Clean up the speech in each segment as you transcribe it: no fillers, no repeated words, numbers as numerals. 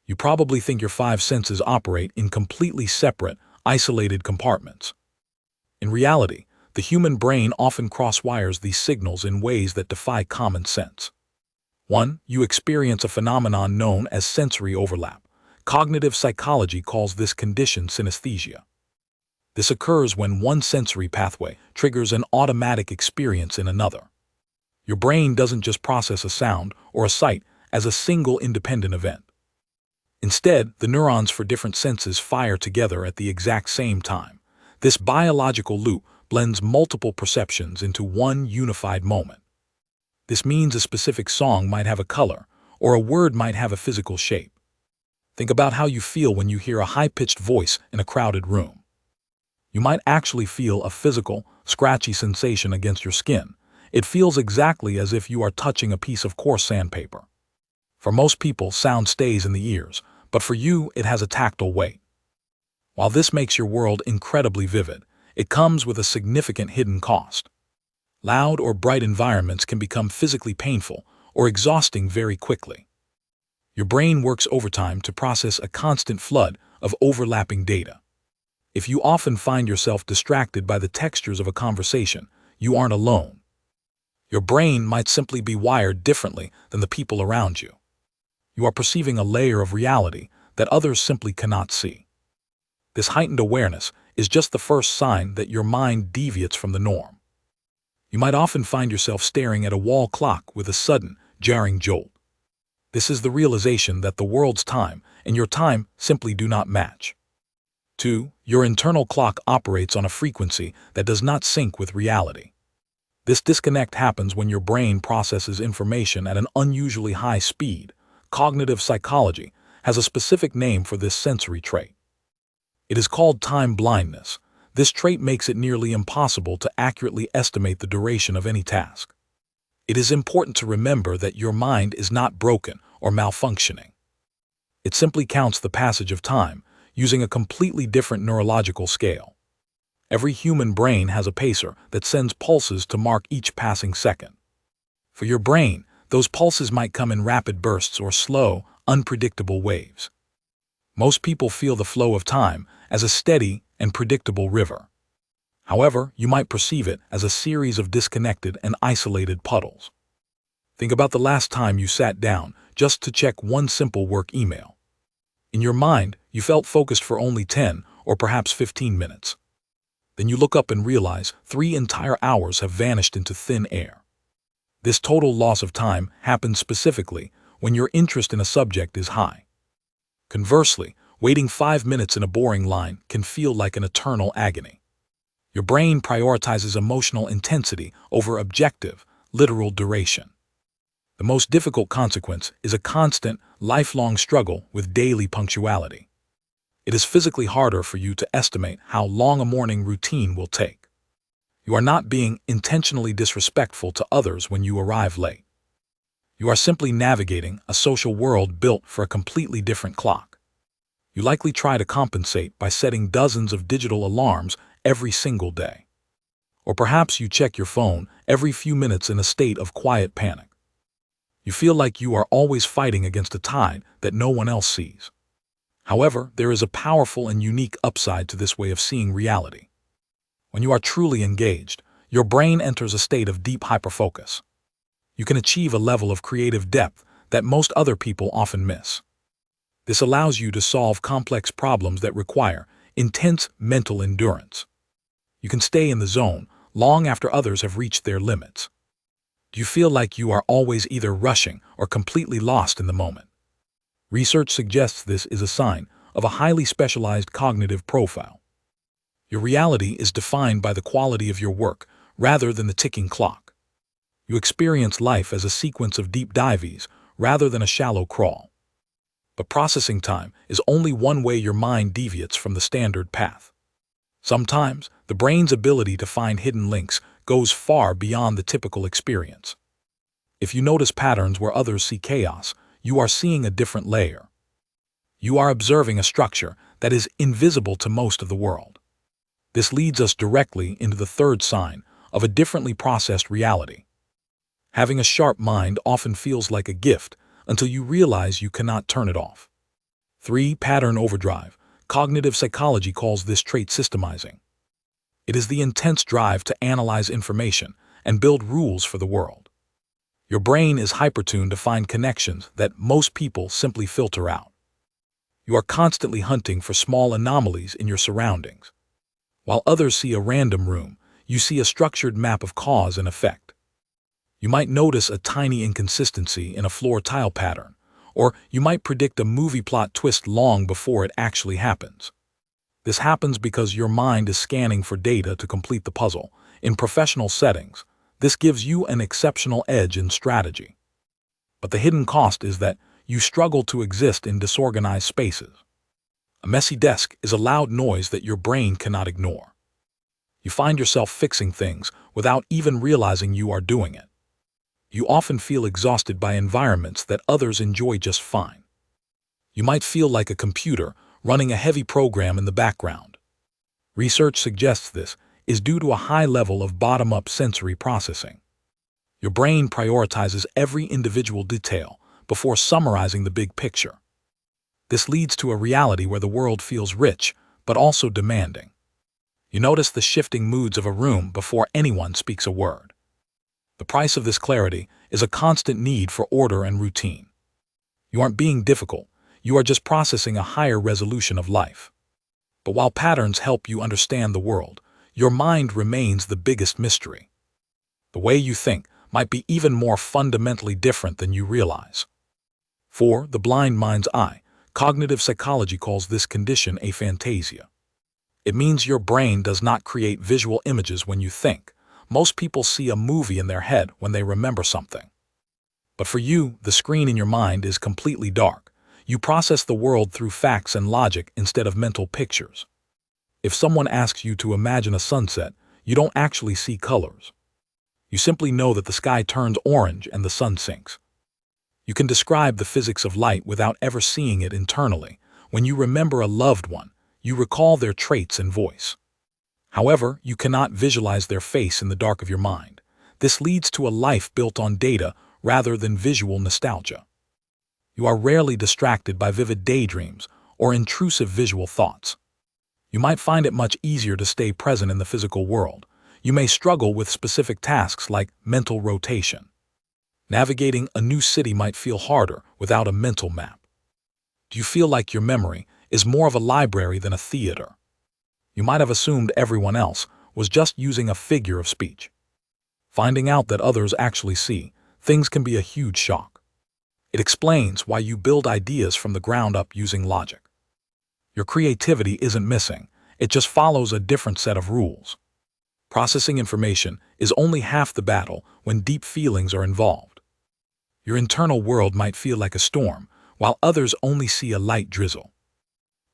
You probably think your five senses operate in completely separate, isolated compartments. In reality, the human brain often crosswires these signals in ways that defy common sense. 1. You experience a phenomenon known as sensory overlap. Cognitive psychology calls this condition synesthesia. This occurs when one sensory pathway triggers an automatic experience in another. Your brain doesn't just process a sound or a sight as a single independent event. Instead, the neurons for different senses fire together at the exact same time. This biological loop blends multiple perceptions into one unified moment. This means a specific song might have a color, or a word might have a physical shape. Think about how you feel when you hear a high-pitched voice in a crowded room. You might actually feel a physical, scratchy sensation against your skin. It feels exactly as if you are touching a piece of coarse sandpaper. For most people, sound stays in the ears, but for you, it has a tactile weight. While this makes your world incredibly vivid, it comes with a significant hidden cost. Loud or bright environments can become physically painful or exhausting very quickly. Your brain works overtime to process a constant flood of overlapping data. If you often find yourself distracted by the textures of a conversation, you aren't alone. Your brain might simply be wired differently than the people around you. You are perceiving a layer of reality that others simply cannot see. This heightened awareness is just the first sign that your mind deviates from the norm. You might often find yourself staring at a wall clock with a sudden, jarring jolt. This is the realization that the world's time and your time simply do not match. 2. Your internal clock operates on a frequency that does not sync with reality. This disconnect happens when your brain processes information at an unusually high speed. Cognitive psychology has a specific name for this sensory trait. It is called time blindness. This trait makes it nearly impossible to accurately estimate the duration of any task. It is important to remember that your mind is not broken or malfunctioning. It simply counts the passage of time using a completely different neurological scale. Every human brain has a pacer that sends pulses to mark each passing second. For your brain, those pulses might come in rapid bursts or slow, unpredictable waves. Most people feel the flow of time as a steady and predictable river. However, you might perceive it as a series of disconnected and isolated puddles. Think about the last time you sat down just to check one simple work email. In your mind, you felt focused for only 10 or perhaps 15 minutes. Then you look up and realize 3 entire hours have vanished into thin air. This total loss of time happens specifically when your interest in a subject is high. Conversely, waiting 5 minutes in a boring line can feel like an eternal agony. Your brain prioritizes emotional intensity over objective, literal duration. The most difficult consequence is a constant, lifelong struggle with daily punctuality. It is physically harder for you to estimate how long a morning routine will take. You are not being intentionally disrespectful to others when you arrive late. You are simply navigating a social world built for a completely different clock. You likely try to compensate by setting dozens of digital alarms every single day. Or perhaps you check your phone every few minutes in a state of quiet panic. You feel like you are always fighting against a tide that no one else sees. However, there is a powerful and unique upside to this way of seeing reality. When you are truly engaged, your brain enters a state of deep hyperfocus. You can achieve a level of creative depth that most other people often miss. This allows you to solve complex problems that require intense mental endurance. You can stay in the zone long after others have reached their limits. Do you feel like you are always either rushing or completely lost in the moment? Research suggests this is a sign of a highly specialized cognitive profile. Your reality is defined by the quality of your work rather than the ticking clock. You experience life as a sequence of deep dives rather than a shallow crawl. But processing time is only one way your mind deviates from the standard path. Sometimes, the brain's ability to find hidden links goes far beyond the typical experience. If you notice patterns where others see chaos, you are seeing a different layer. You are observing a structure that is invisible to most of the world. This leads us directly into the third sign of a differently processed reality. Having a sharp mind often feels like a gift until you realize you cannot turn it off. 3. Pattern overdrive. Cognitive psychology calls this trait systemizing. It is the intense drive to analyze information and build rules for the world. Your brain is hypertuned to find connections that most people simply filter out. You are constantly hunting for small anomalies in your surroundings. While others see a random room, you see a structured map of cause and effect. You might notice a tiny inconsistency in a floor tile pattern, or you might predict a movie plot twist long before it actually happens. This happens because your mind is scanning for data to complete the puzzle. In professional settings, this gives you an exceptional edge in strategy. But the hidden cost is that you struggle to exist in disorganized spaces. A messy desk is a loud noise that your brain cannot ignore. You find yourself fixing things without even realizing you are doing it. You often feel exhausted by environments that others enjoy just fine. You might feel like a computer running a heavy program in the background. Research suggests this is due to a high level of bottom-up sensory processing. Your brain prioritizes every individual detail before summarizing the big picture. This leads to a reality where the world feels rich, but also demanding. You notice the shifting moods of a room before anyone speaks a word. The price of this clarity is a constant need for order and routine. You aren't being difficult, you are just processing a higher resolution of life. But while patterns help you understand the world, your mind remains the biggest mystery. The way you think might be even more fundamentally different than you realize. 4. The blind mind's eye. Cognitive psychology calls this condition aphantasia. It means your brain does not create visual images when you think. Most people see a movie in their head when they remember something. But for you, the screen in your mind is completely dark. You process the world through facts and logic instead of mental pictures. If someone asks you to imagine a sunset, you don't actually see colors. You simply know that the sky turns orange and the sun sinks. You can describe the physics of light without ever seeing it internally. When you remember a loved one, you recall their traits and voice. However, you cannot visualize their face in the dark of your mind. This leads to a life built on data rather than visual nostalgia. You are rarely distracted by vivid daydreams or intrusive visual thoughts. You might find it much easier to stay present in the physical world. You may struggle with specific tasks like mental rotation. Navigating a new city might feel harder without a mental map. Do you feel like your memory is more of a library than a theater? You might have assumed everyone else was just using a figure of speech. Finding out that others actually see things can be a huge shock. It explains why you build ideas from the ground up using logic. Your creativity isn't missing, it just follows a different set of rules. Processing information is only half the battle when deep feelings are involved. Your internal world might feel like a storm, while others only see a light drizzle.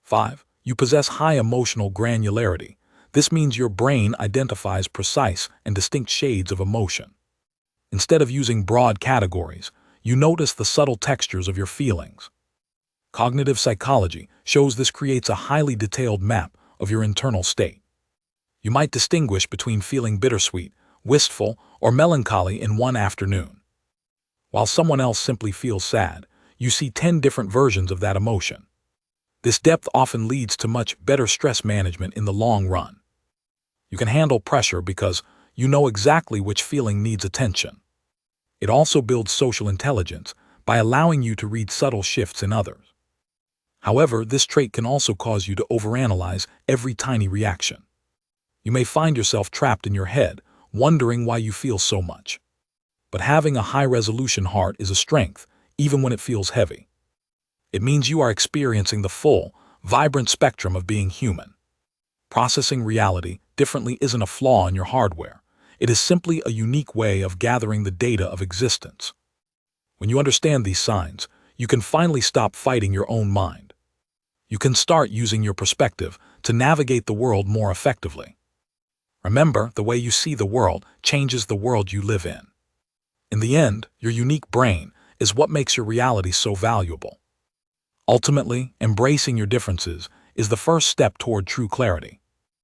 5. You possess high emotional granularity. This means your brain identifies precise and distinct shades of emotion. Instead of using broad categories, you notice the subtle textures of your feelings. Cognitive psychology shows this creates a highly detailed map of your internal state. You might distinguish between feeling bittersweet, wistful, or melancholy in one afternoon. While someone else simply feels sad, you see 10 different versions of that emotion. This depth often leads to much better stress management in the long run. You can handle pressure because you know exactly which feeling needs attention. It also builds social intelligence by allowing you to read subtle shifts in others. However, this trait can also cause you to overanalyze every tiny reaction. You may find yourself trapped in your head, wondering why you feel so much. But having a high-resolution heart is a strength, even when it feels heavy. It means you are experiencing the full, vibrant spectrum of being human. Processing reality differently isn't a flaw in your hardware. It is simply a unique way of gathering the data of existence. When you understand these signs, you can finally stop fighting your own mind. You can start using your perspective to navigate the world more effectively. Remember, the way you see the world changes the world you live in. In the end, your unique brain is what makes your reality so valuable. Ultimately, embracing your differences is the first step toward true clarity.